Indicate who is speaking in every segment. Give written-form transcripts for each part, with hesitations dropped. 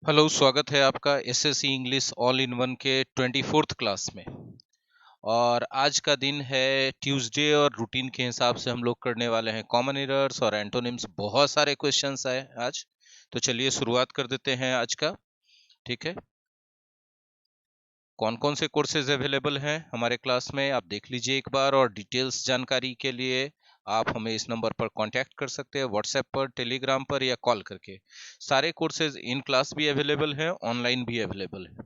Speaker 1: Hello, स्वागत है आपका SSC English all in one के 24th क्लास में। और आज का दिन है ट्यूसडे और रूटीन के हिसाब से हम लोग करने वाले हैं कॉमन एरर्स और एंटोनिम्स। बहुत सारे क्वेश्चंस आए आज, तो चलिए शुरुआत कर देते हैं आज का। ठीक है, कौन कौन से कोर्सेज अवेलेबल हैं हमारे क्लास में आप देख लीजिए एक बार, और डिटेल्स जानकारी के लिए आप हमें इस नंबर पर कांटेक्ट कर सकते हैं, व्हाट्सएप पर, टेलीग्राम पर या कॉल करके। सारे कोर्सेज इन क्लास भी अवेलेबल हैं, ऑनलाइन भी अवेलेबल है।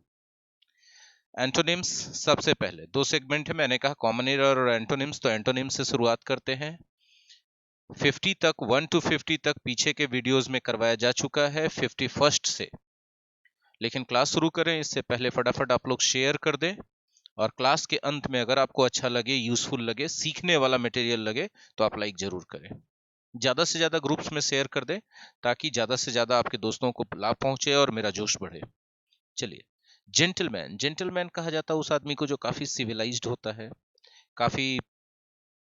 Speaker 1: एंटोनिम्स सबसे पहले दो सेगमेंट है, मैंने कहा कॉमन एरर और एंटोनिम्स, तो एंटोनिम्स से शुरुआत करते हैं। 50 तक 1 to 50 तक पीछे के वीडियोस में करवाया जा चुका है 51st से, लेकिन क्लास शुरू करें इससे पहले फटाफट आप लोग शेयर कर दें। और क्लास के अंत में अगर आपको अच्छा लगे, यूजफुल लगे, सीखने वाला मटेरियल लगे, तो आप लाइक जरूर करें। ज्यादा से ज्यादा ग्रुप्स में शेयर कर दें ताकि ज्यादा से ज्यादा आपके दोस्तों को लाभ पहुंचे और मेरा जोश बढ़े। चलिए, जेंटलमैन, जेंटलमैन कहा जाता है उस आदमी को जो काफी सिविलाइज्ड होता है, काफी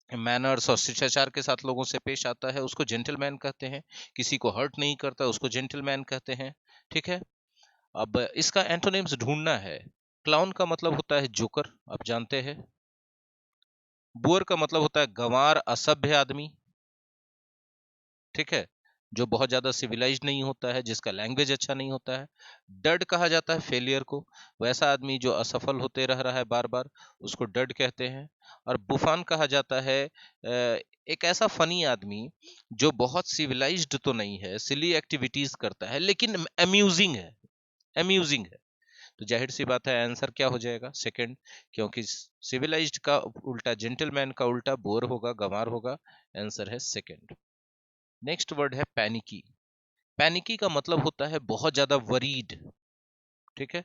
Speaker 1: मैनर्स और शिष्टाचार के साथ लोगों से पेश आता है, उसको जेंटलमैन कहते हैं। किसी को हर्ट नहीं करता, उसको जेंटलमैन कहते हैं। ठीक है, अब इसका एंटोनिम्स ढूंढना है। क्लाउन का मतलब होता है जोकर, आप जानते हैं। बुअर का मतलब होता है गंवार, असभ्य आदमी। ठीक है, जो बहुत ज्यादा सिविलाइज्ड नहीं होता है, जिसका लैंग्वेज अच्छा नहीं होता है। डड कहा जाता है फेलियर को, वैसा आदमी जो असफल होते रह रहा है बार बार, उसको डड कहते हैं। और बुफान कहा जाता है एक ऐसा फनी आदमी जो बहुत सिविलाइज्ड तो नहीं है, सिली एक्टिविटीज करता है, लेकिन अम्यूजिंग है, अम्यूजिंग है। तो जाहिर सी बात है आंसर क्या हो जाएगा, सेकंड, क्योंकि सिविलाइज्ड का उल्टा, जेंटलमैन का उल्टा बोर होगा, गंवार होगा। आंसर है सेकंड। नेक्स्ट वर्ड है पैनिकी। पैनिकी का मतलब होता है बहुत ज्यादा वरीड। ठीक है,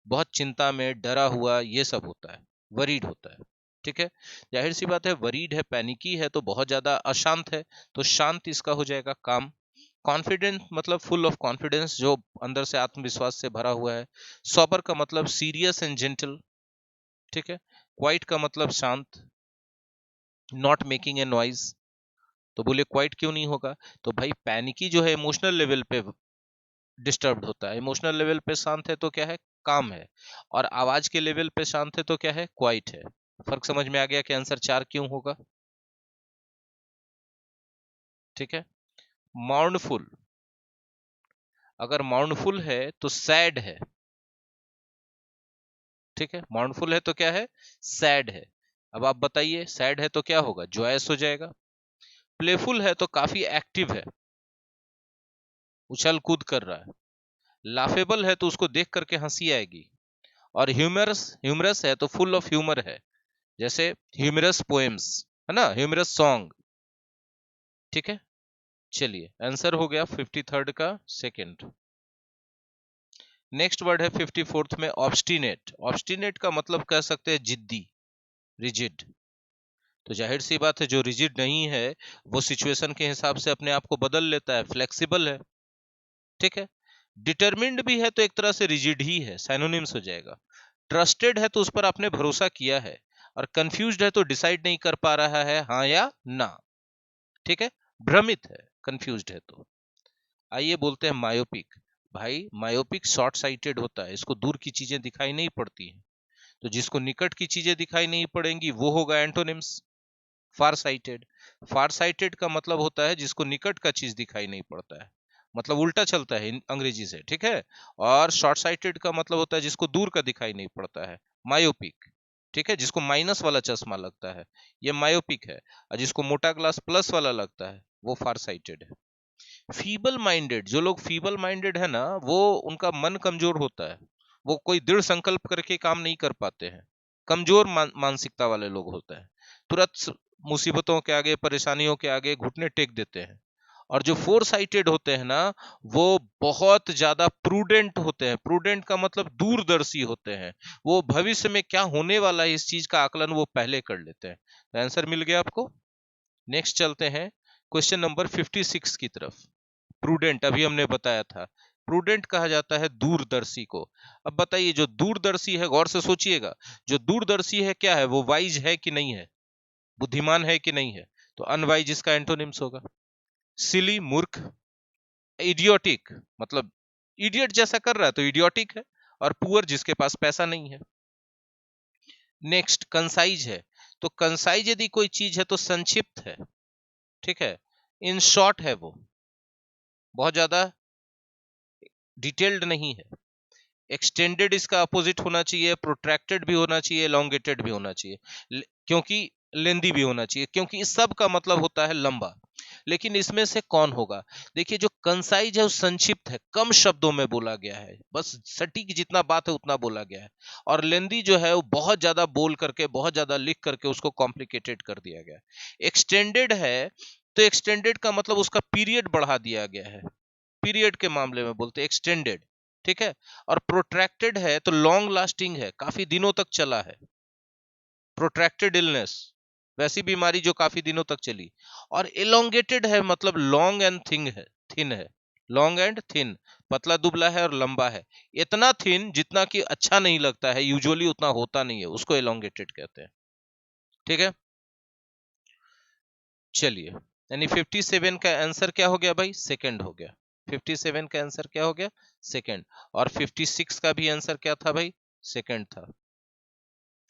Speaker 1: बहुत चिंता में, डरा हुआ, ये सब होता है, वरीड होता है। ठीक है, जाहिर सी बात है वरीड है, पैनिकी है, तो बहुत ज्यादा अशांत है, तो शांत इसका हो जाएगा काम। कॉन्फिडेंट मतलब फुल ऑफ कॉन्फिडेंस, जो अंदर से आत्मविश्वास से भरा हुआ है। सॉबर का मतलब सीरियस एंड जेंटल। ठीक है, क्वाइट का मतलब शांत। नॉट मेकिंग ए नॉइज, तो बोले क्वाइट क्यों नहीं होगा, तो भाई पैनिकी जो है इमोशनल लेवल पे डिस्टर्ब्ड होता है, इमोशनल लेवल पे शांत है तो क्या है, काम है। और आवाज के लेवल पे शांत है तो क्या है, क्वाइट है। फर्क समझ में आ गया कि आंसर 4 क्यों होगा। ठीक है, माउंडफुल, अगर माउंडफुल है तो सैड है। ठीक है, माउंडफुल है तो क्या है, सैड है। अब आप बताइए, सैड है तो क्या होगा, जॉयस हो जाएगा। प्लेफुल है तो काफी एक्टिव है, उछल कूद कर रहा है। लाफेबल है तो उसको देख करके हंसी आएगी। और ह्यूमरस, ह्यूमरस है तो फुल ऑफ ह्यूमर है, जैसे ह्यूमरस पोएम्स, है ना, ह्यूमरस सॉन्ग। ठीक है, चलिए आंसर हो गया 53rd का सेकंड। नेक्स्ट वर्ड है 54th में ऑब्स्टिनेट। ऑब्स्टिनेट का मतलब कह सकते हैं जिद्दी, रिजिड। तो जाहिर सी बात है जो रिजिड नहीं है वो सिचुएशन के हिसाब से अपने आप को बदल लेता है, फ्लेक्सिबल है। ठीक है, डिटरमिन्ड भी है तो एक तरह से रिजिड ही है, साइनोनिम्स हो जाएगा। ट्रस्टेड है तो उस पर आपने भरोसा किया है। और कंफ्यूज्ड है तो डिसाइड नहीं कर पा रहा है, हाँ या ना। ठीक है, भ्रमित है, कंफ्यूज्ड है तो। आइए बोलते हैं मायोपिक। भाई मायोपिक शॉर्ट साइटेड होता है, इसको दूर की चीजें दिखाई नहीं पड़ती हैं, तो जिसको निकट की चीजें दिखाई नहीं पड़ेंगी वो होगा एंटोनिम्स, फार साइटेड। फार साइटेड का मतलब होता है जिसको निकट का चीज दिखाई नहीं पड़ता है, मतलब उल्टा चलता है अंग्रेजी से। ठीक है, और शॉर्ट साइटेड का मतलब होता है जिसको दूर का दिखाई नहीं पड़ता है, मायोपिक। ठीक है, जिसको माइनस वाला चश्मा लगता है, ये मायोपिक है। और जिसको मोटा ग्लास प्लस वाला लगता है वो फार साइटेड है। फीबल माइंडेड, जो लोग फीबल माइंडेड है ना, वो उनका मन कमजोर होता है, वो कोई दृढ़ संकल्प करके काम नहीं कर पाते हैं, कमजोर मानसिकता वाले लोग होते हैं, तुरंत मुसीबतों के आगे, परेशानियों के आगे घुटने टेक देते हैं। और जो फोर साइटेड होते हैं ना, वो बहुत ज्यादा प्रूडेंट होते हैं। प्रूडेंट का मतलब दूरदर्शी होते हैं, वो भविष्य में क्या होने वाला है इस चीज का आकलन वो पहले कर लेते हैं। तो आंसर मिल गया आपको। नेक्स्ट चलते हैं क्वेश्चन नंबर 56 की तरफ। प्रूडेंट अभी हमने बताया था, प्रूडेंट कहा जाता है दूरदर्शी को। अब बताइए जो दूरदर्शी है, गौर से सोचिएगा, जो दूरदर्शी है क्या है, वो वाइज है कि नहीं है, बुद्धिमान है कि नहीं है, तो अनवाइज इसका एंटोनिम्स होगा। सिली, मूर्ख। इडियोटिक मतलब इडियट जैसा कर रहा है तो इडियोटिक है, और पुअर जिसके पास पैसा नहीं है। नेक्स्ट कंसाइज है, तो कंसाइज यदि कोई चीज है तो संक्षिप्त है, ठीक है, इन शॉर्ट है, वो बहुत ज्यादा डिटेल्ड नहीं है। एक्सटेंडेड इसका अपोजिट होना चाहिए, प्रोट्रैक्टेड भी होना चाहिए, एलोंगेटेड भी होना चाहिए, क्योंकि लेंदी भी होना चाहिए, क्योंकि इस सब का मतलब होता है लंबा। लेकिन इसमें से कौन होगा? देखिए, जो कंसाइज है वो संक्षिप्त है, कम शब्दों में बोला गया है, बस सटीक जितना बात है उतना बोला गया है। और लेंदी जो है वो बहुत ज्यादा बोल करके, बहुत ज्यादा लिख करके उसको कॉम्प्लिकेटेड कर दिया गया है। एक्सटेंडेड है तो एक्सटेंडेड का मतलब उसका पीरियड बढ़ा दिया गया है, पीरियड के मामले में बोलते हैं एक्सटेंडेड, ठीक है। और प्रोट्रैक्टेड है तो लॉन्ग लास्टिंग है, काफी दिनों तक चला है, प्रोट्रैक्टेड इलनेस, वैसी बीमारी जो काफी दिनों तक चली। और एलोंगेटेड है मतलब लॉन्ग एंड थिन है, थिन है, लॉन्ग एंड थिन, पतला दुबला है और लंबा है, इतना थिन जितना कि अच्छा नहीं लगता है, यूजुअली उतना होता नहीं है, उसको एलोंगेटेड कहते हैं, ठीक है। चलिए, यानी 57 का आंसर क्या हो गया भाई? सेकंड हो गया। 57 का आंसर क्या हो गया? सेकंड। और 56 का भी आंसर क्या था भाई? सेकंड था।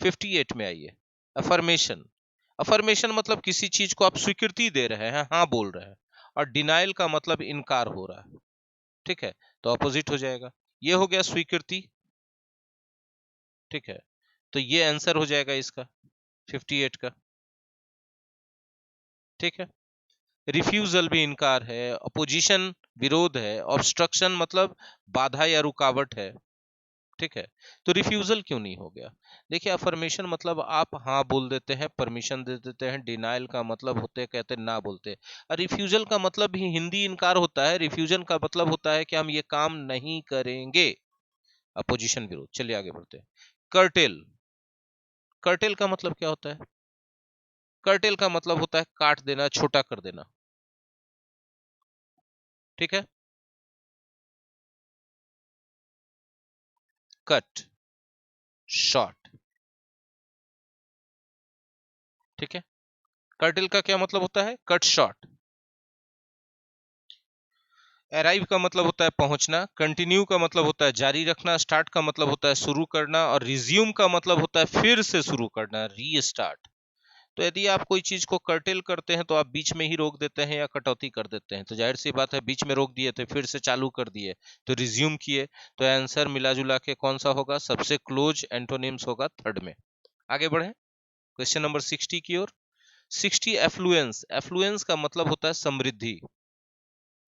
Speaker 1: 58 में आइए, अफर्मेशन। अफर्मेशन मतलब किसी चीज को आप स्वीकृति दे रहे हैं, हाँ बोल रहे हैं, और डिनाइल का मतलब इनकार हो रहा है, ठीक है, तो अपोजिट हो जाएगा। ये हो गया स्वीकृति, ठीक है, तो ये आंसर हो जाएगा इसका 58 का, ठीक है। रिफ्यूजल भी इनकार है, अपोजिशन विरोध है, ऑब्स्ट्रक्शन मतलब बाधा या रुकावट है, ठीक है। तो रिफ्यूजल क्यों नहीं हो गया? देखिए, अफर्मेशन मतलब आप हाँ बोल देते हैं, परमिशन दे देते हैं, डिनाइल का मतलब होते हैं कहते हैं ना बोलते, और रिफ्यूजल का मतलब भी हिंदी इनकार होता है, रिफ्यूजन का मतलब होता है कि हम ये काम नहीं करेंगे, अपोजिशन विरोध। चलिए आगे बढ़ते हैं। कर्टेल, कर्टेल का मतलब क्या होता है? कर्टेल का मतलब होता है काट देना, छोटा कर देना, ठीक है, कट शॉर्ट, ठीक है। कर्टेल का क्या मतलब होता है? Cut short. अराइव का मतलब होता है पहुंचना, कंटिन्यू का मतलब होता है जारी रखना, स्टार्ट का मतलब होता है शुरू करना, और रिज्यूम का मतलब होता है फिर से शुरू करना, रीस्टार्ट। तो यदि आप कोई चीज को कर्टेल करते हैं तो आप बीच में ही रोक देते हैं या कटौती कर देते हैं, तो जाहिर सी बात है बीच में रोक दिए तो फिर से चालू कर दिए तो रिज्यूम किए, तो आंसर मिला जुला के कौन सा होगा? सबसे क्लोज एंटोनिम्स होगा थर्ड में। आगे बढ़े क्वेश्चन नंबर 60 की ओर। 60 एफ्लुएंस, एफ्लुएंस का मतलब होता है समृद्धि,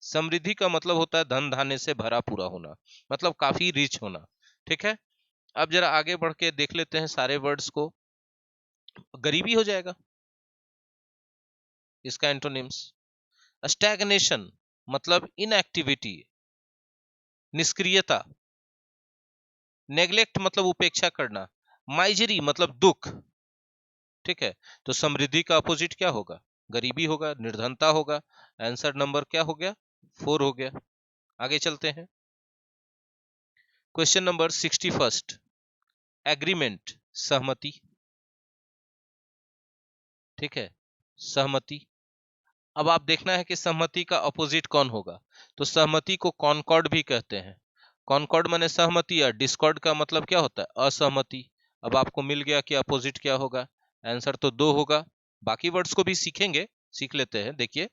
Speaker 1: समृद्धि का मतलब होता है धन धान्य से भरा पूरा होना, मतलब काफी रिच होना, ठीक है। अब जरा आगे बढ़ के देख लेते हैं सारे वर्ड्स को। गरीबी हो जाएगा इसका एंटोनिम्स। स्टैग्नेशन मतलब इनएक्टिविटी, निष्क्रियता। नेग्लेक्ट मतलब उपेक्षा करना। माइजरी मतलब दुख, ठीक है। तो समृद्धि का अपोजिट क्या होगा? गरीबी होगा, निर्धनता होगा। आंसर नंबर क्या हो गया? 4 हो गया। आगे चलते हैं। क्वेश्चन नंबर 61, एग्रीमेंट, सहमति, ठीक है, सहमति। अब आप देखना है कि सहमति का अपोजिट कौन होगा, तो सहमति को कॉनकॉर्ड भी कहते हैं। कॉनकॉर्ड माने सहमति, और डिस्कॉर्ड का मतलब क्या होता है? असहमति। अब आपको मिल गया कि अपोजिट क्या होगा। आंसर तो 2 होगा। बाकी वर्ड्स को भी सीखेंगे, सीख लेते हैं। देखिए,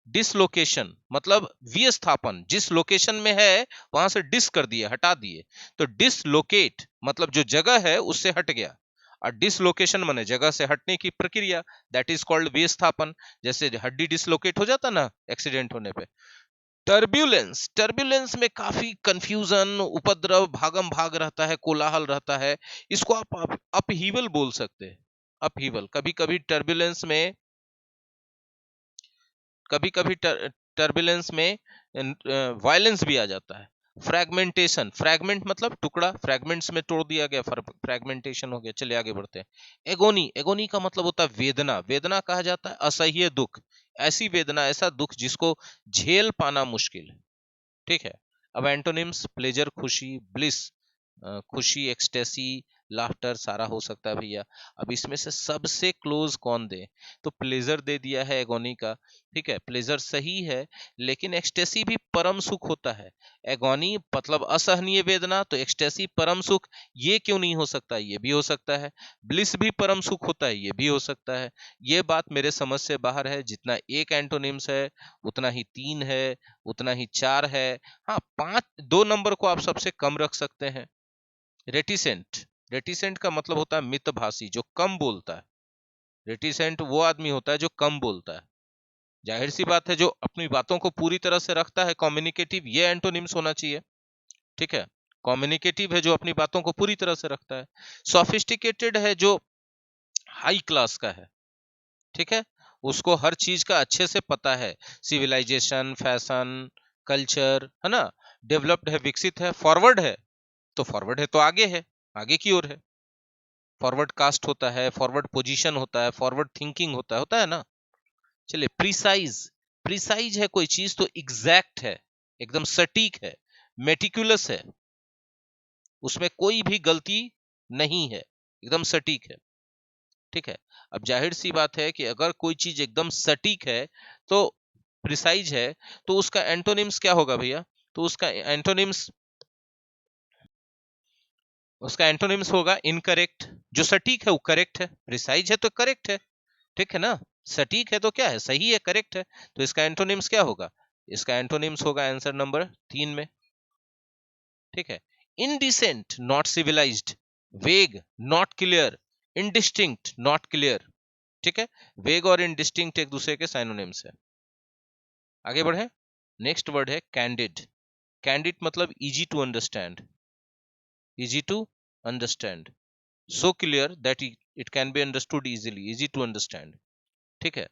Speaker 1: डिसलोकेशन मतलब विस्थापन, जिस लोकेशन में है वहां से डिस कर दिए, हटा दिए, तो डिसलोकेट मतलब जो जगह है उससे हट गया, और डिसलोकेशन माने जगह से हटने की प्रक्रिया, दैट इज कॉल्ड विस्थापन। जैसे हड्डी डिसलोकेट हो जाता ना एक्सीडेंट होने पे। टर्ब्यूलेंस, टर्ब्यूलेंस में काफी कंफ्यूजन, उपद्रव, भागम भाग रहता है, कोलाहल रहता है, इसको आप अपहीवल बोल सकते हैं। अपहीवल, कभी कभी टर्ब्यूलेंस में, कभी कभी टर्बुलेंस में वायलेंस भी आ जाता है। फ्रैगमेंटेशन, फ्रैगमेंट मतलब टुकड़ा, फ्रैगमेंट्स में तोड़ दिया गया, फ्रैगमेंटेशन हो गया। चलिए आगे बढ़ते हैं। एगोनी, एगोनी का मतलब होता है वेदना, वेदना कहा जाता है असह्य दुख, ऐसी वेदना, ऐसा दुख जिसको झेल पाना मुश्किल है, ठीक है। अब एंटोनिम्स, प्लेजर खुशी, ब्लिस खुशी, एक्सटेसी, लाफ्टर सारा हो सकता है भैया। अब इसमें से सबसे क्लोज कौन दे, तो प्लेजर दे दिया है एगोनी का। ठीक है, प्लेजर सही है, लेकिन एक्सटेसी भी परम सुख होता है। एगोनी मतलब असहनीय वेदना, तो एक्सटेसी परम सुख, ये क्यों नहीं हो सकता, ये भी हो सकता है। ब्लिस भी परम सुख होता है, ये भी हो सकता है। ये बात मेरे समझ से बाहर है। जितना एक एंटोनिम्स है उतना ही 3 है, उतना ही 4 है। हाँ, 5, 2 नंबर को आप सबसे कम रख सकते हैं। रेटिसेंट, रेटिसेंट का मतलब होता है मितभाषी, जो कम बोलता है। रेटिसेंट वो आदमी होता है जो कम बोलता है। जाहिर सी बात है, जो अपनी बातों को पूरी तरह से रखता है, कम्युनिकेटिव, ये एंटोनिम्स होना चाहिए। ठीक है, कम्युनिकेटिव है जो अपनी बातों को पूरी तरह से रखता है। सोफिस्टिकेटेड है जो हाई क्लास का है। ठीक है, उसको हर चीज का अच्छे से पता है, सिविलाइजेशन, फैशन, कल्चर, है ना। डेवलप्ड है, विकसित है। फॉरवर्ड है, तो फॉरवर्ड है तो आगे है, आगे की ओर है। फॉरवर्ड कास्ट होता है, फॉरवर्ड पोजीशन होता है, फॉरवर्ड थिंकिंग होता है ना। चलिए, प्रिसाइज, प्रिसाइज है कोई चीज तो एग्जैक्ट है, एकदम सटीक है, मेटिकुलस है, उसमें कोई भी गलती नहीं है, एकदम सटीक है। ठीक है, अब जाहिर सी बात है कि अगर कोई चीज एकदम सटीक है तो प्रिसाइज है, तो उसका एंटोनिम्स क्या होगा भैया, तो उसका एंटोनिम्स होगा इनकरेक्ट। जो सटीक है वो करेक्ट है, प्रिसाइज है तो करेक्ट है। ठीक है ना, सटीक है तो क्या है, सही है, करेक्ट है। तो इसका एंटोनिम्स क्या होगा, इसका एंटोनिम्स होगा आंसर नंबर 3 में। ठीक है, इनडिसेंट नॉट सिविलाइज्ड, वेग not clear, indistinct not clear. ठीक है, वेग और इनडिस्टिंक्ट एक दूसरे के साइनोनिम्स है। आगे बढ़े, नेक्स्ट वर्ड है कैंडिड। कैंडिड मतलब easy to understand, easy to understand, so clear that it can be understood easily, easy to understand. ठीक है,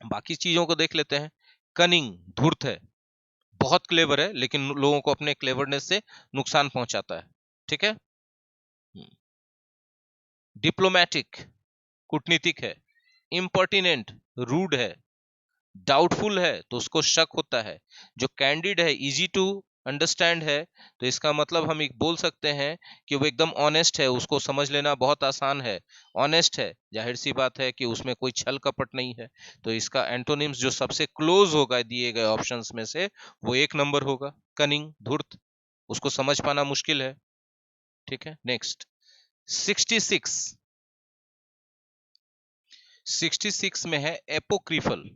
Speaker 1: बाकी चीजों को देख लेते हैं। कनिंग, धूर्त है, बहुत क्लेवर है, लेकिन लोगों को अपने क्लेवरनेस से नुकसान पहुंचाता है। ठीक है, डिप्लोमैटिक, कूटनीतिक है। इम्पर्टिनेंट, रूड है। डाउटफुल है तो उसको शक होता है। जो कैंडिड है, इजी टू अंडरस्टैंड है, तो इसका मतलब हम एक बोल सकते हैं कि वो एकदम ऑनेस्ट है, उसको समझ लेना बहुत आसान है। ऑनेस्ट है, जाहिर सी बात है कि उसमें कोई छल कपट नहीं है। तो इसका एंटोनिम्स जो सबसे क्लोज होगा दिए गए ऑप्शंस में से, वो 1 नंबर होगा, कनिंग, धूर्त। उसको समझ पाना मुश्किल है। ठीक है, नेक्स्ट 66, 66 में है एपोक्रिफल।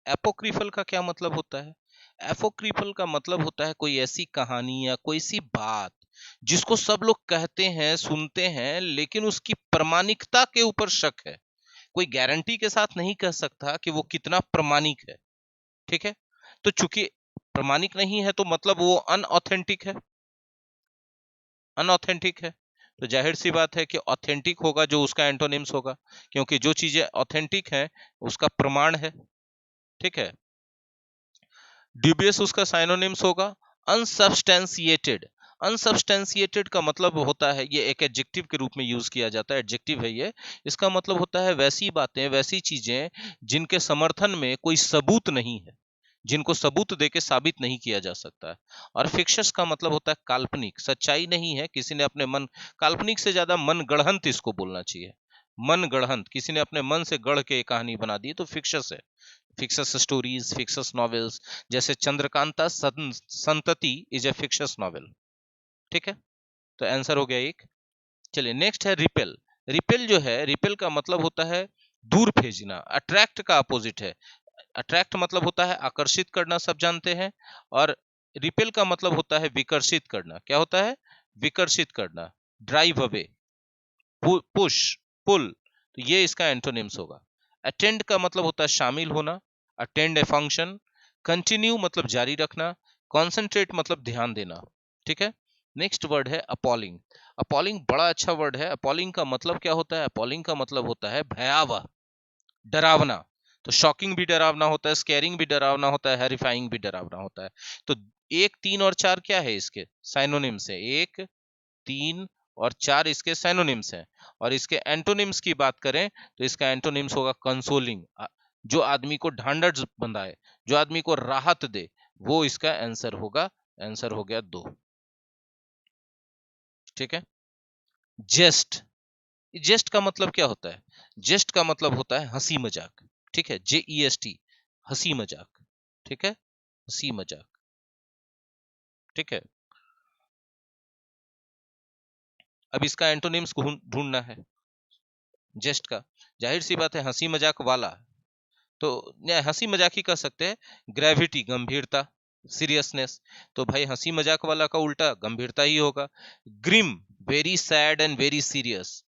Speaker 1: एपोक्रिफल का क्या मतलब होता है, एपोक्रिफल का मतलब होता है कोई ऐसी कहानी या कोई सी बात जिसको सब लोग कहते हैं, सुनते हैं, लेकिन उसकी प्रामाणिकता के ऊपर शक है। कोई गारंटी के साथ नहीं कह सकता कि वो कितना प्रामाणिक है। ठीक है, तो चूंकि प्रामाणिक नहीं है तो मतलब वो अनऑथेंटिक है, अनऑथेंटिक है। तो जाहिर सी बात है कि ऑथेंटिक होगा जो उसका एंटोनिम्स होगा, क्योंकि जो चीजें ऑथेंटिक है उसका प्रमाण है। ठीक है, ड्यूबियस उसका साइनोनिम्स होगा अनसब्सटेंशिएटेड। अनसब्सटेंशिएटेड का मतलब होता है, ये एक एडजेक्टिव के रूप में यूज किया जाता है, एडजेक्टिव है ये। इसका मतलब होता है वैसी बातें, वैसी चीजें जिनके समर्थन में कोई सबूत नहीं है, जिनको सबूत देके साबित नहीं किया जा सकता है। और फिक्शस का मतलब होता है काल्पनिक, सच्चाई नहीं है, किसी ने अपने मन, काल्पनिक से ज्यादा मन गढ़ंत इसको बोलना चाहिए। मन गढ़ंत, किसी ने अपने मन से गढ़ के कहानी बना दी तो फिक्शस है। फिक्शस स्टोरीज, फिक्शस नॉवेल्स, जैसे चंद्रकांता संतति इज ए फिक्शस नॉवेल। ठीक है, तो आंसर हो गया एक। चलिए, नेक्स्ट है रिपेल। रिपेल जो है, रिपेल का मतलब होता है दूर भेजना। अट्रैक्ट का अपोजिट है, अट्रैक्ट मतलब होता है आकर्षित करना, सब जानते हैं। और रिपेल का मतलब होता है विकर्षित करना। क्या होता है, विकर्षित करना, ड्राइव अवे, पुश, पुल। तो ये इसका एंटोनिम्स होगा। अटेंड का मतलब होता है शामिल होना, अटेंड ए फंक्शन। कंटिन्यू मतलब जारी रखना। कॉन्सेंट्रेट मतलब ध्यान देना। ठीक है, नेक्स्ट वर्ड है अपॉलिंग। अपॉलिंग बड़ा अच्छा वर्ड है। अपॉलिंग का मतलब क्या होता है, अपॉलिंग का मतलब होता है भयावह, डरावना। तो शॉकिंग भी डरावना होता है, स्कैरिंग भी डरावना होता है, हैरिफाइंग भी डरावना होता है। तो 1, 3 और 4 क्या है इसके साइनोनिम्स है, 1, 3 और 4 इसके साइनोनिम्स हैं। और इसके एंटोनिम्स की बात करें तो इसका एंटोनिम्स होगा कंसोलिंग, जो आदमी को ढांढस बंधाए, जो आदमी को राहत दे, वो इसका आंसर होगा। आंसर हो गया 2। ठीक है, जेस्ट, जेस्ट का मतलब क्या होता है? जेस्ट का मतलब होता है हंसी मजाक, ठीक है, JEST, हंसी मजाक, ठीक है, हंसी मजाक, ठीक है। अब इसका एंटोनिम्स ढूंढना है जेस्ट का। जाहिर सी बात है हंसी मजाक वाला, तो हंसी मजाक ही कह सकते हैं। ग्रेविटी, गंभीरता, सीरियसनेस, तो भाई हंसी मजाक वाला का उल्टा गंभीरता ही होगा। Grim, very sad and very serious.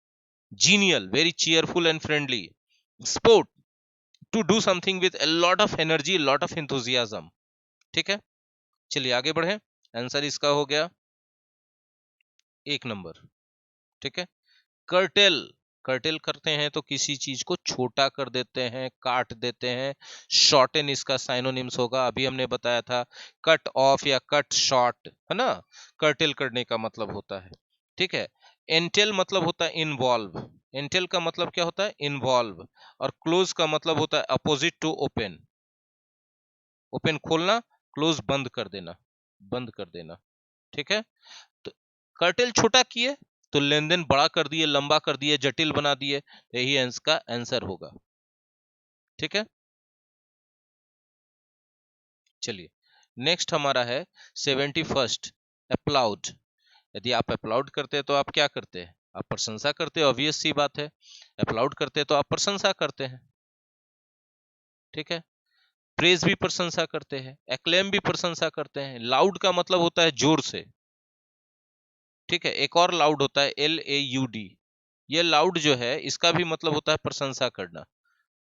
Speaker 1: Genial, very cheerful and friendly. Sport, to do something with a lot of energy, lot of enthusiasm, ठीक है। चलिए आगे बढ़े, आंसर इसका हो गया 1 नंबर, ठीक है। कर्टेल, कर्टेल करते हैं तो किसी चीज को छोटा कर देते हैं, काट देते हैं। शॉर्टेन इसका साइनोनिम्स होगा, अभी हमने बताया था, कट ऑफ या कट शॉर्ट, है ना, कर्टेल करने का मतलब होता है, ठीक है। एंटेल मतलब होता है इन्वॉल्व, एंटेल का मतलब क्या होता है? इन्वॉल्व। और क्लोज का मतलब होता है अपोजिट टू ओपन, ओपन खोलना, क्लोज बंद कर देना, बंद कर देना, ठीक है। तो कर्टेल छोटा किए तो लेन देन बड़ा कर दिए, लंबा कर दिए, जटिल बना दिए, तो यही इसका आंसर होगा, ठीक है। चलिए नेक्स्ट हमारा है 71st, अप्लाउड। यदि आप अप्लाउड करते हैं तो आप क्या करते हैं? आप प्रशंसा करते हैं, ऑब्वियस सी बात है। अप्लाउड करते हैं तो आप प्रशंसा करते हैं, ठीक है। प्रेज भी प्रशंसा करते हैं, एक्लेम भी प्रशंसा करते हैं। लाउड का मतलब होता है जोर से, ठीक है। एक और लाउड होता है LAUD, ये लाउड जो है इसका भी मतलब होता है प्रशंसा करना,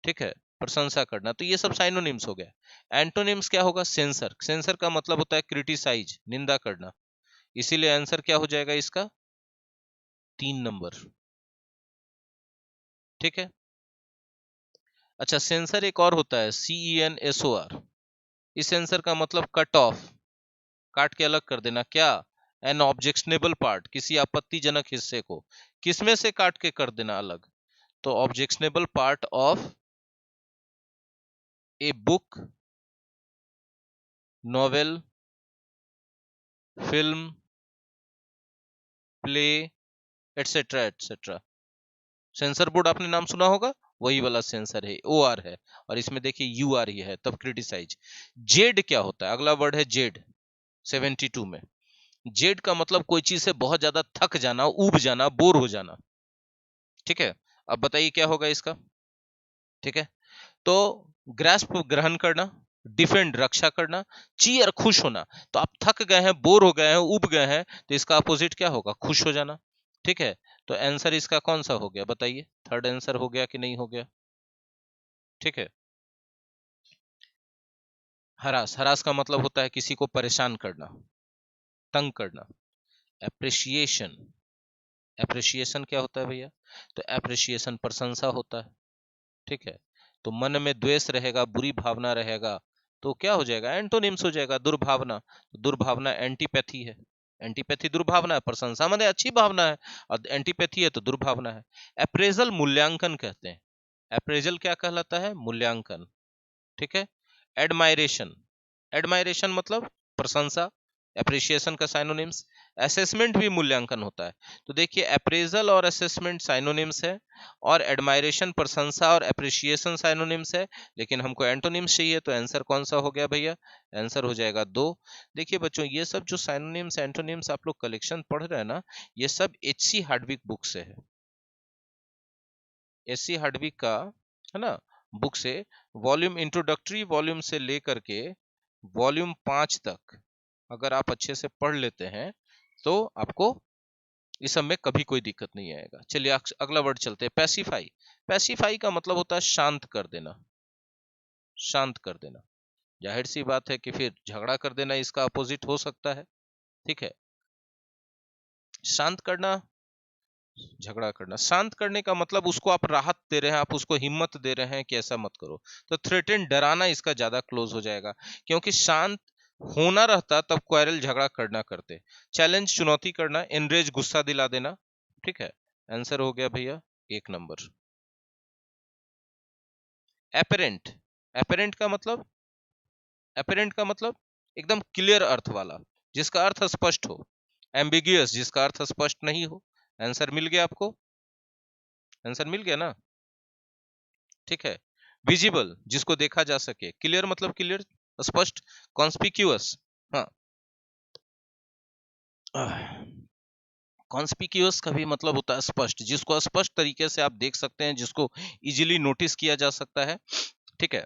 Speaker 1: ठीक है, प्रशंसा करना। तो ये सब साइनोनिम्स हो गया। एंटोनिम्स क्या होगा? सेंसर, सेंसर का मतलब होता है क्रिटिसाइज, निंदा करना। इसीलिए आंसर क्या हो जाएगा इसका? 3 नंबर, ठीक है। अच्छा, सेंसर एक और होता है CENSOR। इस सेंसर का मतलब कट ऑफ, काट के अलग कर देना। क्या? एन ऑब्जेक्शनेबल पार्ट, किसी आपत्तिजनक हिस्से को किसमें से काट के कर देना अलग? तो objectionable part of a book, novel, film, play, etcetera etcetera. Sensor board आपने नाम सुना होगा, वही वाला सेंसर है, OR है, और इसमें देखिए UR ही है, तब क्रिटिसाइज। जेड क्या होता है? अगला वर्ड है जेड, 72 में। जेड का मतलब कोई चीज से बहुत ज्यादा थक जाना, ऊब जाना, बोर हो जाना, ठीक है। अब बताइए क्या होगा इसका, ठीक है। तो ग्रास्प, ग्रहण करना, डिफेंड, रक्षा करना, चीयर, खुश होना। तो आप थक गए हैं, बोर हो गए हैं, उब गए हैं, तो इसका अपोजिट क्या होगा? खुश हो जाना, ठीक है। तो आंसर इसका कौन सा हो गया बताइए? थर्ड आंसर हो गया कि नहीं हो गया? ठीक है। हरास, हरास का मतलब होता है किसी को परेशान करना, तंग करना। एप्रिसिएशन, एप्रिसिएशन क्या होता है भैया? तो एप्रिसिएशन प्रशंसा होता है, ठीक है। तो मन में द्वेष रहेगा, बुरी भावना रहेगा, तो क्या हो जाएगा? एंटोनिम्स हो जाएगा, दुर्भावना। तो दुर्भावना एंटीपैथी है, एंटीपैथी दुर्भावना है, प्रशंसा माने अच्छी भावना है, और एंटीपैथी है तो दुर्भावना है। अप्रेजल मूल्यांकन कहते हैं, अप्रेजल क्या कहलाता है? मूल्यांकन, ठीक है। एडमायरेशन, एडमायरेशन मतलब प्रशंसा, एप्रिसिएशन का साइनोनिम्स। असेसमेंट भी मूल्यांकन होता है। तो देखिए अप्रेजल और असेसमेंट साइनोनिम्स है, और एडमायरेशन प्रशंसा और एप्रिसिएशन साइनोनिम्स है, लेकिन हमको एंटोनिम्स चाहिए, तो आंसर कौन सा हो गया भैया? आंसर हो जाएगा 2। देखिए बच्चों, ये सब जो साइनोनिम्स एंटोनिम्स आप लोग कलेक्शन पढ़ रहे हैं ना, ये सब HC हार्डविक बुक से है, HC हार्डविक का, है ना, बुक से। वॉल्यूम इंट्रोडक्टरी वॉल्यूम से लेकर के वॉल्यूम 5 तक अगर आप अच्छे से पढ़ लेते हैं तो आपको इस सब में कभी कोई दिक्कत नहीं आएगा। चलिए अगला वर्ड चलते हैं, पैसिफाई। पैसिफाई का मतलब होता है शांत कर देना, शांत कर देना। जाहिर सी बात है कि फिर झगड़ा कर देना इसका अपोजिट हो सकता है, ठीक है। शांत करना, झगड़ा करना। शांत करने का मतलब उसको आप राहत दे रहे हैं, आप उसको हिम्मत दे रहे हैं कि ऐसा मत करो। तो थ्रेटन, डराना, इसका ज्यादा क्लोज हो जाएगा, क्योंकि शांत होना रहता तब क्वारल, झगड़ा करना करते। चैलेंज, चुनौती करना, एनरेज, गुस्सा दिला देना, ठीक है। आंसर हो गया भैया 1 नंबर। एपरेंट, एपरेंट का मतलब, एपरेंट का मतलब एकदम क्लियर अर्थ वाला, जिसका अर्थ स्पष्ट हो। एम्बिगियस, जिसका अर्थ स्पष्ट नहीं हो। आंसर मिल गया आपको? आंसर मिल गया ना? ठीक है। विजिबल, जिसको देखा जा सके। क्लियर मतलब क्लियर, स्पष्ट। कॉन्स्पिक्यूअस, हाँ, कॉन्स्पिक्यूअस का भी मतलब होता है स्पष्ट, जिसको स्पष्ट तरीके से आप देख सकते हैं, जिसको इजीली नोटिस किया जा सकता है। ठीक है।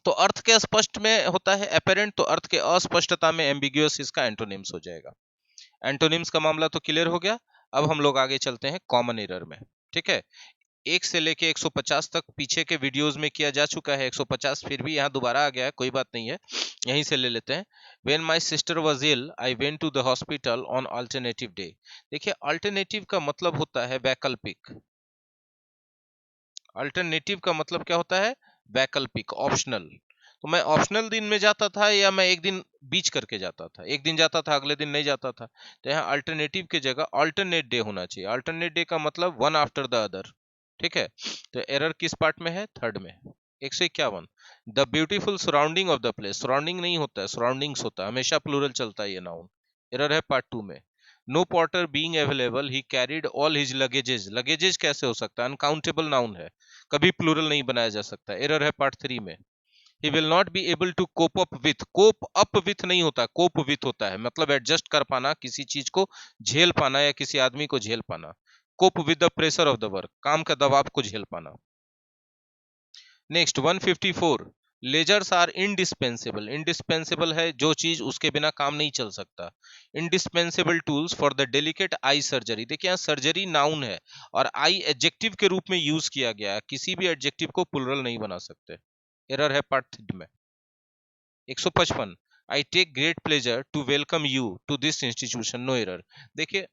Speaker 1: तो अर्थ के स्पष्ट में होता है एपेरेंट, तो अर्थ के अस्पष्टता में एम्बिग्यूअस इसका एंटोनिम्स हो जाएगा। एंटोनिम्स का मामला तो क्लियर हो गया। अब हम लोग आगे चलते हैं कॉमन एरर में। ठीक है। 1 से लेके 150 तक पीछे के वीडियोस में किया जा चुका है। 150 फिर भी यहाँ दोबारा आ गया है, कोई बात नहीं है, यहीं से ले लेते हैं। When my sister was ill, I went to the hospital on alternative day. देखिए, अल्टरनेटिव का मतलब होता है वैकल्पिक। अल्टरनेटिव का मतलब क्या होता है? वैकल्पिक, ऑप्शनल। तो मैं ऑप्शनल दिन में जाता था, या मैं एक दिन बीच करके जाता था, एक दिन जाता था अगले दिन नहीं जाता था। तो यहाँ अल्टरनेटिव की जगह अल्टरनेट डे होना चाहिए। अल्टरनेट डे का मतलब वन आफ्टर द अदर। ठीक है। तो एरर किस पार्ट में है? थर्ड में। 151, the beautiful surrounding of the place. Surrounding नहीं होता है, सराउंडिंग्स होता है, हमेशा प्लूरल चलता है ये नाउन। एरर है पार्ट 2 में। No porter being available, he carried all his luggages. Luggages कैसे हो सकता है? अनकाउंटेबल नाउन है, कभी प्लूरल नहीं बनाया जा सकता। एरर है पार्ट 3 में। He will not be able to cope up with. Cope up with नहीं होता, कोप विथ होता है, मतलब एडजस्ट कर पाना, किसी चीज को झेल पाना या किसी आदमी को झेल पाना। Cope with the pressure of the work, काम का दबाव को झेल पाना। Next 154, lasers are indispensable. Indispensable है जो चीज, उसके बिना काम नहीं चल सकता। Indispensable tools for the delicate eye surgery. देखिए यहाँ सर्जरी नाउन है और आई एडजेक्टिव के रूप में यूज किया गया है, किसी भी एडजेक्टिव को प्लुरल नहीं बना सकते। एरर है पार्ट 3 में। 155, I take great pleasure to welcome you to this institution. No error. देखिए,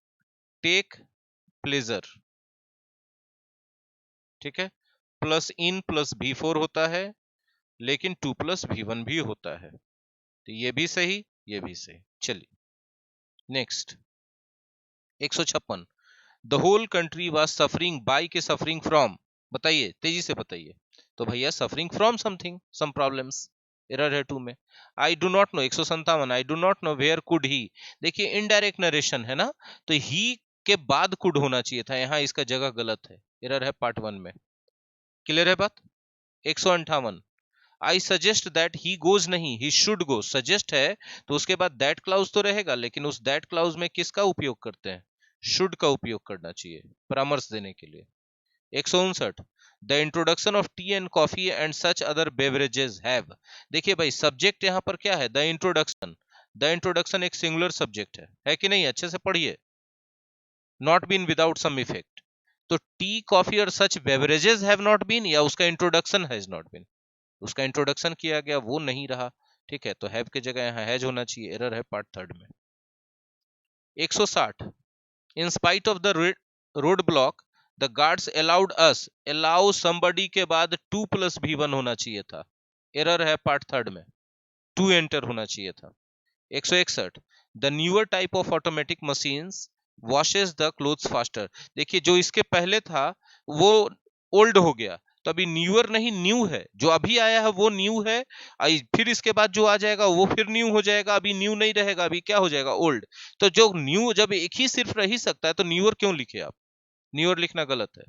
Speaker 1: टेक प्लेजर, ठीक है, प्लस इन प्लस V4 होता है, लेकिन 2 प्लस V1 भी होता है। तो ये भी सही, ये भी सही। चलिए next 156, the whole country was suffering by के सफरिंग फ्रॉम। बताइए, तेजी से बताइए। तो भैया suffering from something, some problems. Error है 2 में। I do not know 157, I do not know where could he. देखिए इनडायरेक्ट नरेशन है ना, तो ही के बाद कुड होना चाहिए था, यहाँ इसका जगह गलत है। एरर है पार्ट 1 में। क्लियर है बात? 158, I suggest that he goes नहीं, ही शुड गो। सजेस्ट है तो उसके बाद दैट क्लाउज तो रहेगा, लेकिन उस दैट क्लाउज में किसका उपयोग करते हैं? शुड का उपयोग करना चाहिए परामर्श देने के लिए। 159, the introduction of tea and coffee and such other beverages have. देखिए भाई, सब्जेक्ट यहाँ पर क्या है? The introduction. द इंट्रोडक्शन एक सिंगुलर सब्जेक्ट है कि नहीं? अच्छे से पढ़िए। Not been without some effect. तो टी कॉफी और such beverages have not been, या उसका इंट्रोडक्शन हैज नॉट बीन। उसका इंट्रोडक्शन किया गया, वो नहीं रहा। ठीक है, तो हैव की जगह यहाँ हैज होना चाहिए। एरर है पार्ट 3 में। 160, in spite of the road block the guards allowed us. Allow somebody के बाद 2 प्लस V1 होना चाहिए था। एरर है पार्ट 3 में, 2 एंटर होना चाहिए था। 161, the newer type of automatic machines washes the clothes faster. देखिए जो इसके पहले था वो ओल्ड हो गया, तो अभी न्यूअर नहीं, न्यू है। जो अभी आया है वो न्यू है, फिर इसके बाद जो आ जाएगा वो फिर न्यू हो जाएगा। अभी न्यू नहीं रहेगा, अभी क्या हो जाएगा? ओल्ड। तो जो न्यू, जब एक ही सिर्फ रह ही सकता है तो न्यूअर क्यों लिखे आप? न्यूअर लिखना गलत है।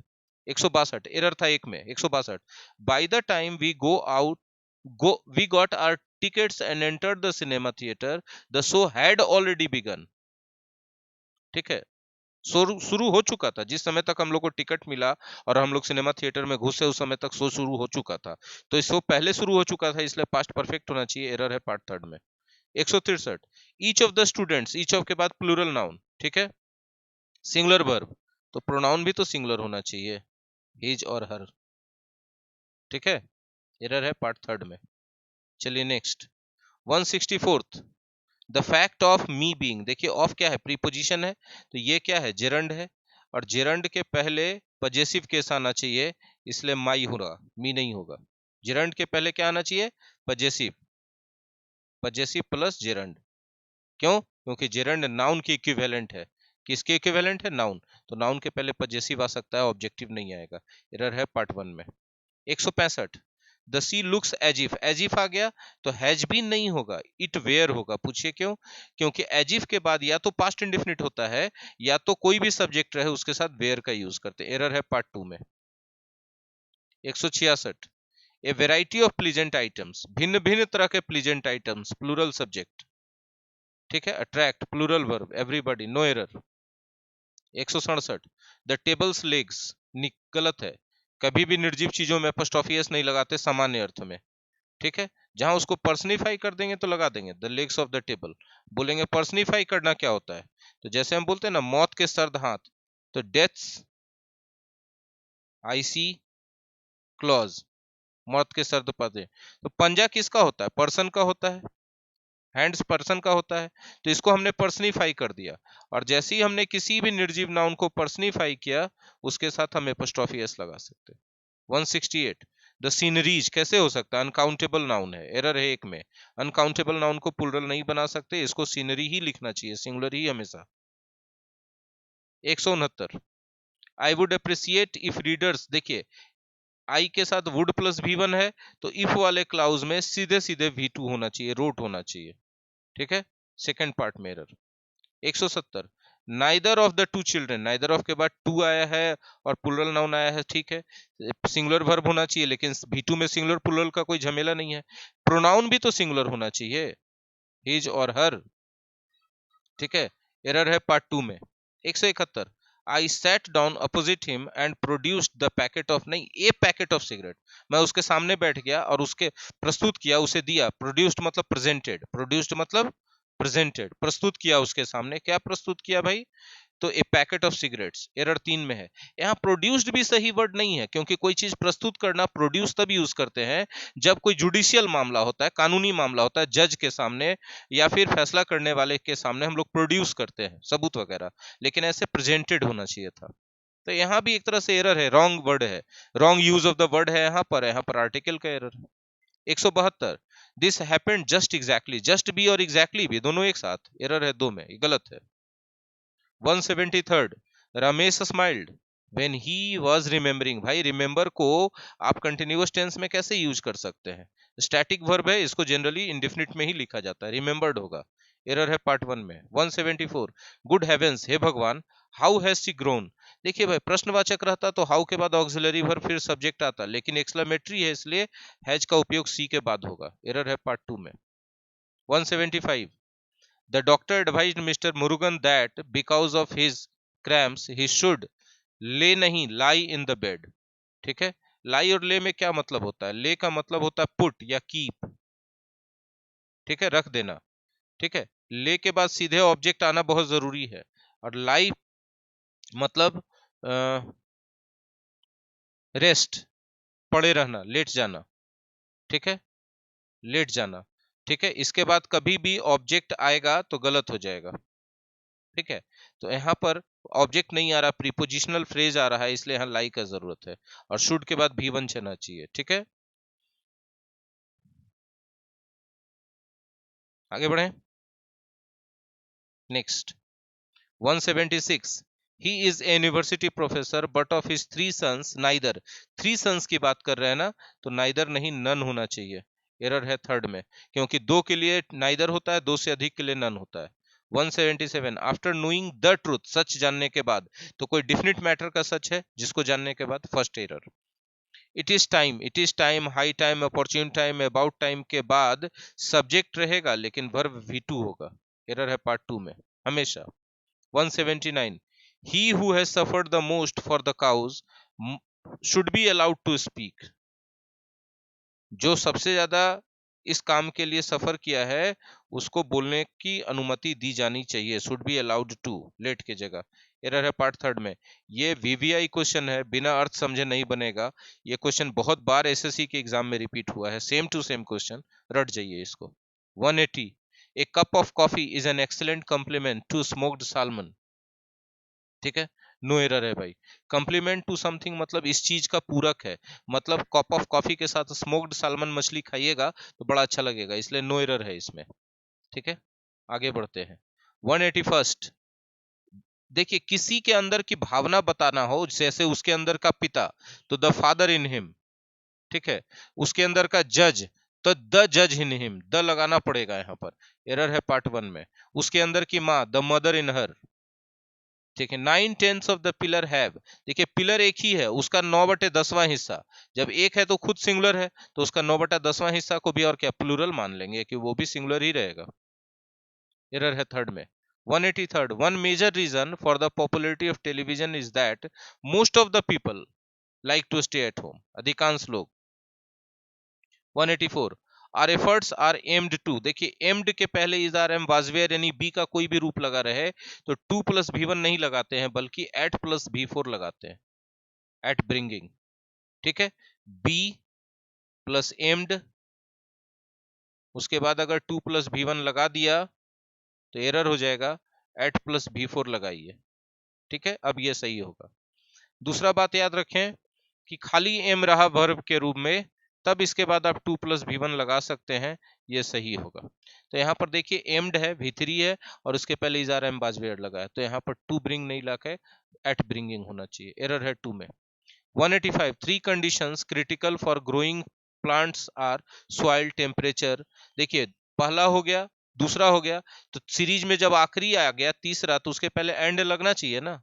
Speaker 1: 162, एरर था एक में। 162, by the time we go out we got our tickets and entered the cinema theater, the show had already begun। ठीक है, शुरू शुरू हो चुका था। जिस समय तक हम लोग को टिकट मिला और हम लोग सिनेमा थिएटर में घुसे, उस समय तक शो शुरू हो चुका था। तो शो पहले शुरू हो चुका था, इसलिए पास्ट परफेक्ट होना चाहिए। एरर है पार्ट 3 में। 163, each of the students. Each of के बाद प्लूरल नाउन, ठीक है, सिंगुलर वर्ब, तो प्रोनाउन भी तो सिंगुलर होना चाहिए, हिज और हर। ठीक है, एरर है पार्ट 3 में। चलिए next 164, the fact of me being. देखिए ऑफ क्या है? प्रीपोजिशन है, तो ये क्या है? जेरंड है, और जेरंड के पहले पजेसिव केस आना चाहिए, इसलिए माई होगा, मी नहीं होगा। जेरंड के पहले क्या आना चाहिए? पजेसिव। Possessive plus gerund. क्यों? क्योंकि जेरंड नाउन की इक्विवेलेंट है। किसके इक्विवेलेंट है? नाउन। तो नाउन के पहले पजेसिव आ सकता है, ऑब्जेक्टिव नहीं आएगा। एरर है पार्ट 1 में। 165, the sea looks as if आ गया तो हैज बीन नहीं होगा, इट वेयर होगा। पूछिए क्यों? क्योंकि एज इफ के बाद या तो पास्ट इंडेफिनिट होता है या तो कोई भी सब्जेक्ट रहे उसके साथ वेयर का यूज करते हैं। एरर है पार्ट 2 में। 166, a variety of pleasant items, भिन्न भिन्न तरह के प्लीजेंट आइटम्स, प्लूरल सब्जेक्ट, ठीक है। Attract plural verb, everybody, no error. 167, the tables legs, गलत है। कभी भी निर्जीव चीजों में अपॉस्ट्रोफी एस नहीं लगाते सामान्य अर्थ में, ठीक है। जहां उसको पर्सनिफाई कर देंगे तो लगा देंगे the legs of the table. बोलेंगे पर्सनिफाई करना क्या होता है, तो जैसे हम बोलते हैं ना मौत के सर्द हाथ, तो डेथ्स आई सी क्लॉज, मौत के सर्द पदे। तो पंजा किसका होता है? पर्सन का होता है, हैंड्स पर्सन का होता है, तो इसको हमने पर्सनिफाई कर दिया। और जैसे ही हमने किसी भी निर्जीव नाउन को पर्सनिफाई किया उसके साथ हम एपोस्ट्रोफी एस लगा सकते हैं। 168, द सीनरीज कैसे हो सकता है? अनकाउंटेबल नाउन है, एरर है एक में। अनकाउंटेबल नाउन को प्लूरल नहीं बना सकते, इसको सीनरी ही लिखना चाहिए, सिंगुलर ही हमेशा। 169, I would appreciate if readers, देखिए आई के साथ वुड प्लस V1 है, तो इफ वाले क्लाउज में सीधे सीधे V2 होना चाहिए, रोट होना चाहिए, ठीक है। सेकंड पार्ट में error. 170, neither of the two children, neither of के बाद टू आया है और प्लूरल नाउन आया है, ठीक है। सिंगुलर वर्ब होना चाहिए, लेकिन V2 में सिंगुलर प्लूरल का कोई झमेला नहीं है। प्रोनाउन भी तो सिंगुलर होना चाहिए, हिज और हर, ठीक है। एरर है पार्ट 2 में। 171, I sat down opposite him and produced the packet of, नहीं, ए पैकेट ऑफ सिगरेट, मैं उसके सामने बैठ गया और उसके प्रस्तुत किया, उसे दिया। प्रोड्यूस्ड मतलब प्रेजेंटेड, प्रोड्यूस्ड मतलब प्रेजेंटेड, प्रस्तुत किया उसके सामने। क्या प्रस्तुत किया भाई? तो ए पैकेट ऑफ सिगरेट्स, एरर 3 में है। यहाँ प्रोड्यूस्ड भी सही वर्ड नहीं है, क्योंकि कोई चीज प्रस्तुत करना प्रोड्यूस तब यूज करते हैं जब कोई जुडिशियल मामला होता है, कानूनी मामला होता है, जज के सामने या फिर फैसला करने वाले के सामने हम लोग प्रोड्यूस करते हैं सबूत वगैरह, लेकिन ऐसे प्रेजेंटेड होना चाहिए था। तो यहाँ भी एक तरह से एरर है, रॉन्ग वर्ड है, wrong use of the word है यहाँ पर आर्टिकल का एरर है। 172, this happened just exactly, just भी और एग्जैक्टली भी दोनों एक साथ, एरर है 2 में, ये गलत है। 173, Ramesh smiled when he was remembering, भाई रिमेम्बर को आप कंटिन्यूअस टेंस में कैसे यूज कर सकते हैं? स्टैटिक वर्ब है, इसको जनरली इंडेफिनिट में ही लिखा जाता है, रिमेम्बर्ड होगा, एरर है पार्ट 1 में। 174, गुड हेवेंस, हे भगवान, हाउ हैज शी ग्रोन, देखिए भाई प्रश्नवाचक रहता तो हाउ के बाद ऑक्सिलरी वर्ब फिर सब्जेक्ट आता, लेकिन एक्सक्लेमेटरी है इसलिए हैज का उपयोग सी के बाद होगा, एरर है पार्ट 2 में। 175, the doctor advised Mr. Murugan that because of his cramps he should lay नहीं lie in the bed, ठीक है। lie और lay में क्या मतलब होता है? lay का मतलब होता है put या keep, ठीक है, रख देना, ठीक है। lay के बाद सीधे ऑब्जेक्ट आना बहुत जरूरी है, और lie मतलब रेस्ट, पड़े रहना, लेट जाना, ठीक है, लेट जाना, ठीक है। इसके बाद कभी भी ऑब्जेक्ट आएगा तो गलत हो जाएगा, ठीक है। तो यहाँ पर ऑब्जेक्ट नहीं आ रहा, प्रीपोजिशनल फ्रेज आ रहा है, इसलिए यहाँ लाई का जरूरत है, और शुड के बाद V1 चलना चाहिए, ठीक है। आगे बढ़े। Next 176, he is a university professor but of his 3 sons neither, 3 sons की बात कर रहे हैं ना, तो नाइदर नहीं नन होना चाहिए, एरर है 3rd में, क्योंकि 2 के लिए नाइदर होता है, 2 से अधिक के लिए नन होता है। 177, आफ्टर नोइंग द ट्रूथ, सच जानने के बाद, तो कोई डिफिनिट मैटर का सच है जिसको जानने के बाद, first error. It is time, high time, opportune time, about time के बाद सब्जेक्ट रहेगा लेकिन वर्ब V2 होगा, एरर है पार्ट 2 में हमेशा। 179, he who has suffered the most for the cows should be allowed to speak, जो सबसे ज्यादा इस काम के लिए सफर किया है उसको बोलने की अनुमति दी जानी चाहिए, should be allowed to, let की जगह, एरर है पार्ट 3rd में। ये VVI क्वेश्चन है, बिना अर्थ समझे नहीं बनेगा, ये क्वेश्चन बहुत बार SSC के एग्जाम में रिपीट हुआ है, सेम टू सेम क्वेश्चन, रट जाइए इसको। 180, a cup of coffee is an excellent complement to smoked salmon, ठीक है, नो एरर है भाई। कॉम्प्लीमेंट टू समथिंग मतलब इस चीज का पूरक है, मतलब कप ऑफ कॉफी के साथ स्मोक्ड सालमन मछली खाइएगा तो बड़ा अच्छा लगेगा, इसलिए नो एरर है इसमें, ठीक है। आगे बढ़ते हैं। 181, देखिए किसी के अंदर की भावना बताना हो, जैसे उसके अंदर का पिता, तो द फादर इन हिम, ठीक है। उसके अंदर का जज, तो द जज इन हिम, द लगाना पड़ेगा यहाँ पर, एरर है पार्ट 1 में। उसके अंदर की माँ, द मदर इन हर, ठीक है। 9/10 ऑफ द पिलर हैव, देखिए पिलर एक ही है, उसका 9/10वां हिस्सा, जब एक है तो खुद सिंगुलर है, तो उसका 9/10वां हिस्सा को भी और क्या प्लूरल मान लेंगे कि वो भी सिंगुलर ही रहेगा। एरर है थर्ड में। 183rd, one major reason for the popularity of television is that most of the people like to stay at home, अधिकांश लोग। 184, our efforts are aimed to, देखिए एम्ड के पहले इज आर एम वाजवेयर यानी B का कोई भी रूप लगा रहे तो 2 + V1 नहीं लगाते हैं, बल्कि एट प्लस V4 लगाते हैं, एट ब्रिंगिंग, ठीक है। बी प्लस एम्ड, उसके बाद अगर 2 + V1 लगा दिया तो एरर हो जाएगा, एट प्लस V4 लगाइए, ठीक है। अब ये सही होगा। दूसरा बात याद रखें कि खाली एम रहा वर्ब के रूप में, तब इसके बाद आप 2 + V1 लगा सकते हैं, ये सही होगा। तो यहाँ पर देखिए एम्ड है, V3 है, और उसके पहले इज आर एम बाजवेयर लगा है, तो यहाँ पर टू ब्रिंग नहीं लगा, एट ब्रिंगिंग होना चाहिए, एरर है 2 में। 185, 3 conditions critical for growing plants are soil, temperature, देखिए पहला हो गया, दूसरा हो गया, तो सीरीज में जब आखिरी आ गया तीसरा, तो उसके पहले एंड लगना चाहिए ना,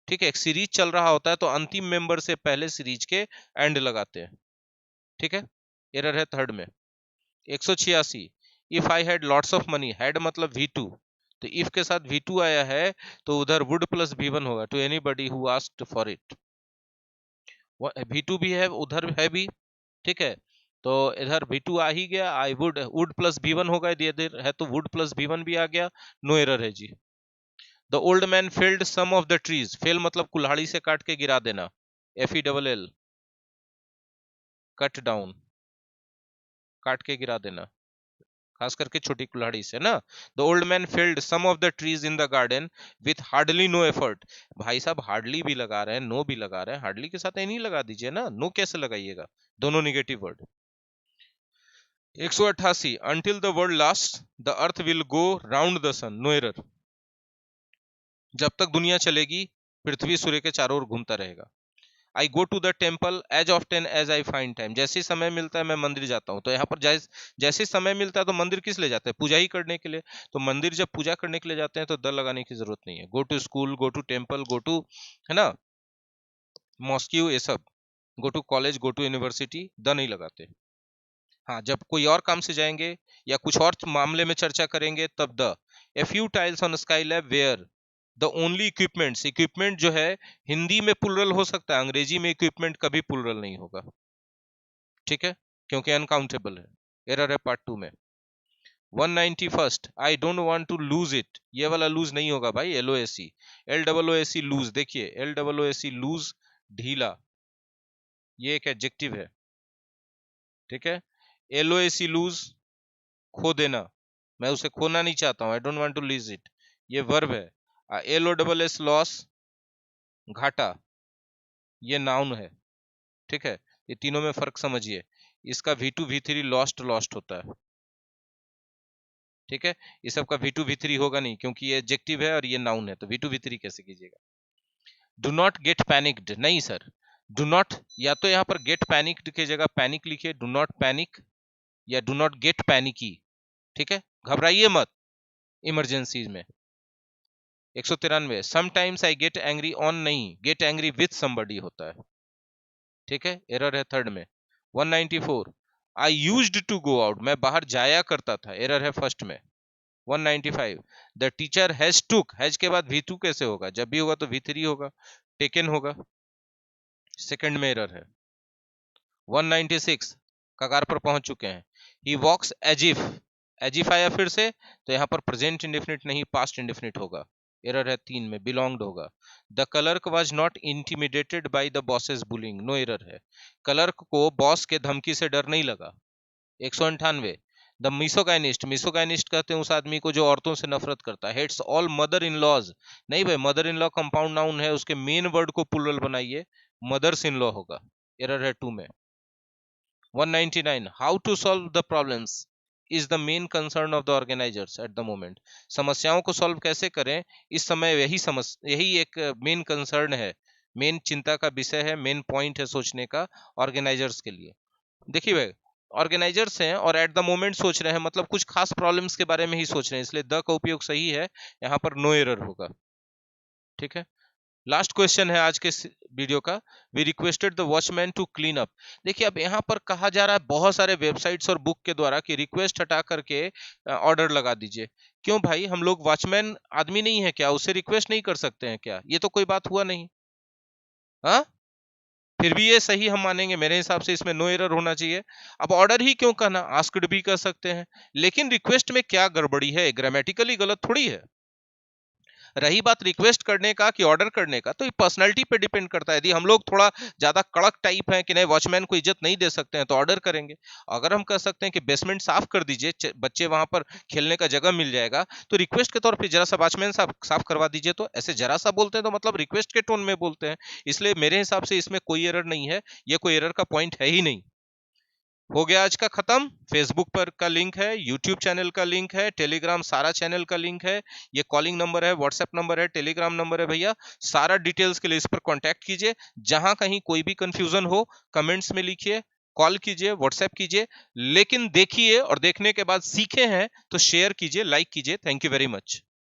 Speaker 1: ठीक है। एक सीरीज चल रहा होता है तो अंतिम मेंबर से पहले सीरीज के एंड लगाते हैं, ठीक है। एरर है थर्ड में। 186, if I had lots of money, had मतलब V2, तो इफ के साथ V2 आया है तो उधर वुड प्लस V1 होगा, to anybody who asked for it, V2 भी है उधर है भी, ठीक है। तो इधर V2 आ ही गया, I would, would plus V1 होगा, यदि है तो वुड प्लस V1 भी आ गया, नो एरर है जी। The old man felled some of the trees, fell मतलब कुल्हाड़ी से काट के गिरा देना, FELL, कट डाउन, काट के गिरा देना, खास करके छोटी कुल्हाड़ी से ना। The old man felled some of the trees in the garden with hardly no effort, भाई साहब हार्डली भी लगा रहे हैं, नो भी लगा रहे हैं, हार्डली के साथ नहीं लगा दीजिए ना, नो कैसे लगाइएगा, दोनों negative word. 188, until the world lasts the earth will go round the sun, no error, जब तक दुनिया चलेगी पृथ्वी सूर्य के चारों ओर घूमता रहेगा। I go to the temple as often as I find time, जैसे समय मिलता है मैं मंदिर जाता हूँ, तो यहाँ पर जैसे समय मिलता है तो मंदिर किस लिए जाते हैं, पूजा ही करने के लिए, तो मंदिर जब पूजा करने के लिए जाते हैं तो द लगाने की जरूरत नहीं है। Go to school, go to temple, go to, है ना, मॉस्क्यू, ये सब, go to college, go to university, the नहीं लगाते। हाँ, जब कोई और काम से जाएंगे या कुछ और मामले में चर्चा करेंगे तब the. A few tiles on Skylab where the only equipments, equipment जो है हिंदी में प्लुरल हो सकता है, अंग्रेजी में इक्विपमेंट कभी प्लुरल नहीं होगा, ठीक है, क्योंकि अनकाउंटेबल है। एरर है पार्ट 2 में। 191st, I don't want to lose it, ये वाला लूज नहीं होगा भाई, LOSE, LOOSE लूज, देखिए LOOSE लूज, ढीला, ये एक एडजेक्टिव है, ठीक है। LOSE लूज, खो देना, मैं उसे खोना नहीं चाहता हूँ, I don't want to lose it, ये वर्ब है। LOSS लॉस, घाटा, ये नाउन है, ठीक है। ये तीनों में फर्क समझिए, इसका V2 V3 लॉस्ट लॉस्ट होता है, ठीक है। ये सब का V2 V3 होगा नहीं, क्योंकि ये एडजेक्टिव है और ये नाउन है, तो V2 V3 कैसे कीजिएगा। डू नॉट गेट पैनिक्ड, नहीं सर, डू नॉट, या तो यहाँ पर गेट पैनिक्ड की जगह पैनिक लिखिए, डू नॉट पैनिक या डू नॉट गेट पैनिकी, ठीक है, घबराइए मत इमरजेंसी में। 193, sometimes I get angry on, नहीं, गेट एंग्री विथ समबडी होता है, ठीक है, एरर है थर्ड में। 194, I used to go out, मैं बाहर जाया करता था, एरर है फर्स्ट में। 195, the teacher has took, has के बाद V2 कैसे होगा, जब भी होगा तो V3 होगा, टेकन होगा, सेकंड में एरर है। 196, कगार पर पहुंच चुके हैं। ही वॉक्स एज इफ आया फिर से, तो यहाँ पर प्रेजेंट इंडेफिनिट नहीं पास्ट इंडेफिनिट होगा, एरर है 3 में, बिलोंग्ड होगा। The clerk was not intimidated by the bosses bullying, no error है, क्लर्क को बॉस के धमकी से डर नहीं लगा। 198, द मिसोगाइनिस्ट, मिसोगाइनिस्ट कहते हैं उस आदमी को जो औरतों से नफरत करता है। Hates all mother in laws, नहीं भाई, mother in law compound noun है, उसके मेन वर्ड को प्लुरल बनाइए, मदर्स इन लॉ होगा, एरर है 2 में। 199, how to solve the problems is the main concern of the organizers at the moment, समस्याओं को सॉल्व कैसे करें इस समय, यही एक मेन कंसर्न है मेन चिंता का विषय है, मेन पॉइंट है सोचने का ऑर्गेनाइजर्स के लिए। देखिए भाई, ऑर्गेनाइजर्स हैं और एट द मोमेंट सोच रहे हैं, मतलब कुछ खास प्रॉब्लम्स के बारे में ही सोच रहे हैं, इसलिए द का उपयोग सही है, यहाँ पर नो एरर होगा। ठीक है, लास्ट क्वेश्चन है आज के वीडियो का, we requested the watchman to clean up. देखिए अब यहाँ पर कहा जा रहा है बहुत सारे वेबसाइट्स और बुक के द्वारा कि रिक्वेस्ट हटा करके ऑर्डर लगा दीजिए। क्यों भाई, हम लोग वॉचमैन आदमी नहीं है क्या, उससे रिक्वेस्ट नहीं कर सकते हैं क्या? ये तो कोई बात हुआ नहीं। हाँ, फिर भी ये सही हम मानेंगे? मेरे हिसाब से इसमें नो एरर होना चाहिए। अब ऑर्डर ही क्यों कहना, आस्क्ड भी कर सकते हैं। लेकिन रिक्वेस्ट में क्या गड़बड़ी है, ग्रामेटिकली गलत थोड़ी है। रही बात रिक्वेस्ट करने का कि ऑर्डर करने का, तो ये पर्सनालिटी पे डिपेंड करता है। यदि हम लोग थोड़ा ज्यादा कड़क टाइप हैं कि नहीं वॉचमैन को इज्जत नहीं दे सकते हैं, तो ऑर्डर करेंगे। अगर हम कह सकते हैं कि बेसमेंट साफ कर दीजिए, बच्चे वहां पर खेलने का जगह मिल जाएगा, तो रिक्वेस्ट के तौर पर जरा सा वॉचमैन साफ साफ करवा दीजिए, तो ऐसे जरा सा बोलते हैं तो मतलब रिक्वेस्ट के टोन में बोलते हैं। इसलिए मेरे हिसाब से इसमें कोई एरर नहीं है, ये कोई एरर का पॉइंट है ही नहीं। हो गया आज का खत्म। फेसबुक पर का लिंक है, यूट्यूब चैनल का लिंक है, टेलीग्राम सारा चैनल का लिंक है, ये कॉलिंग नंबर है, व्हाट्सएप नंबर है, टेलीग्राम नंबर है भैया। सारा डिटेल्स के लिए इस पर कांटेक्ट कीजिए। जहां कहीं कोई भी कंफ्यूजन हो कमेंट्स में लिखिए, कॉल कीजिए, व्हाट्सएप कीजिए। लेकिन देखिए और देखने के बाद सीखे हैं तो शेयर कीजिए, लाइक कीजिए। Thank you very much.